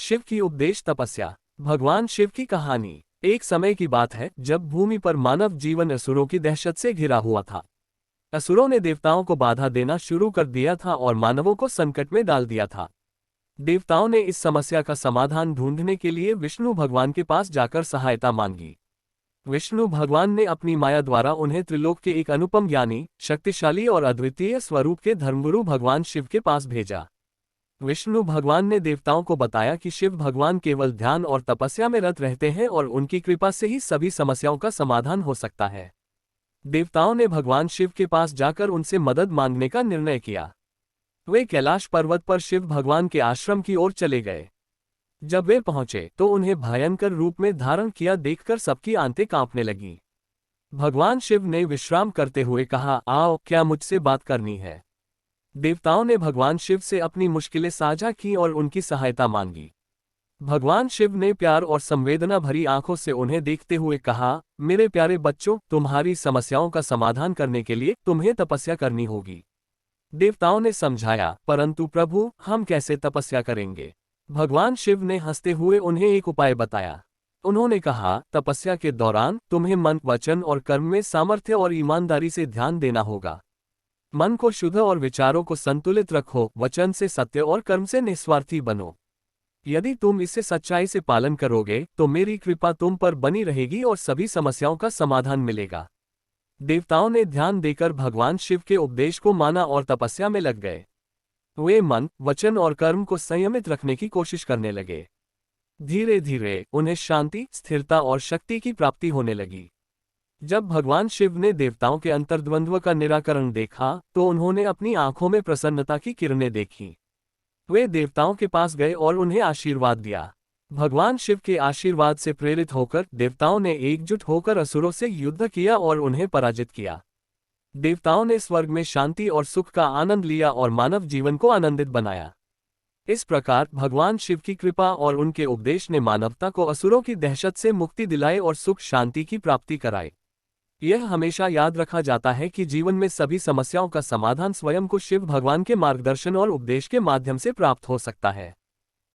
शिव की उपदेश तपस्या। भगवान शिव की कहानी। एक समय की बात है जब भूमि पर मानव जीवन असुरों की दहशत से घिरा हुआ था। असुरों ने देवताओं को बाधा देना शुरू कर दिया था और मानवों को संकट में डाल दिया था। देवताओं ने इस समस्या का समाधान ढूंढने के लिए विष्णु भगवान के पास जाकर सहायता मांगी। विष्णु भगवान ने अपनी माया द्वारा उन्हें त्रिलोक के एक अनुपम ज्ञानी, शक्तिशाली और अद्वितीय स्वरूप के धर्मगुरु भगवान शिव के पास भेजा। विष्णु भगवान ने देवताओं को बताया कि शिव भगवान केवल ध्यान और तपस्या में रत रहते हैं और उनकी कृपा से ही सभी समस्याओं का समाधान हो सकता है। देवताओं ने भगवान शिव के पास जाकर उनसे मदद मांगने का निर्णय किया। वे कैलाश पर्वत पर शिव भगवान के आश्रम की ओर चले गए। जब वे पहुंचे तो उन्हें भयंकर रूप में धारण किया देखकर सबकी आंतें कांपने लगीं। भगवान शिव ने विश्राम करते हुए कहा, आओ, क्या मुझसे बात करनी है? देवताओं ने भगवान शिव से अपनी मुश्किलें साझा की और उनकी सहायता मांगी। भगवान शिव ने प्यार और संवेदना भरी आंखों से उन्हें देखते हुए कहा, मेरे प्यारे बच्चों, तुम्हारी समस्याओं का समाधान करने के लिए तुम्हें तपस्या करनी होगी। देवताओं ने समझाया, परंतु प्रभु, हम कैसे तपस्या करेंगे? भगवान शिव ने हंसते हुए उन्हें एक उपाय बताया। उन्होंने कहा, तपस्या के दौरान तुम्हें मन, वचन और कर्म में सामर्थ्य और ईमानदारी से ध्यान देना होगा। मन को शुद्ध और विचारों को संतुलित रखो, वचन से सत्य और कर्म से निस्वार्थी बनो। यदि तुम इससे सच्चाई से पालन करोगे तो मेरी कृपा तुम पर बनी रहेगी और सभी समस्याओं का समाधान मिलेगा। देवताओं ने ध्यान देकर भगवान शिव के उपदेश को माना और तपस्या में लग गए। वे मन, वचन और कर्म को संयमित रखने की कोशिश करने लगे। धीरे धीरे उन्हें शांति, स्थिरता और शक्ति की प्राप्ति होने लगी। जब भगवान शिव ने देवताओं के अंतर्द्वंद्व का निराकरण देखा तो उन्होंने अपनी आंखों में प्रसन्नता की किरणें देखीं। वे देवताओं के पास गए और उन्हें आशीर्वाद दिया। भगवान शिव के आशीर्वाद से प्रेरित होकर देवताओं ने एकजुट होकर असुरों से युद्ध किया और उन्हें पराजित किया। देवताओं ने स्वर्ग में शांति और सुख का आनंद लिया और मानव जीवन को आनंदित बनाया। इस प्रकार भगवान शिव की कृपा और उनके उपदेश ने मानवता को असुरों की दहशत से मुक्ति दिलाई और सुख शांति की प्राप्ति कराई। यह हमेशा याद रखा जाता है कि जीवन में सभी समस्याओं का समाधान स्वयं को शिव भगवान के मार्गदर्शन और उपदेश के माध्यम से प्राप्त हो सकता है।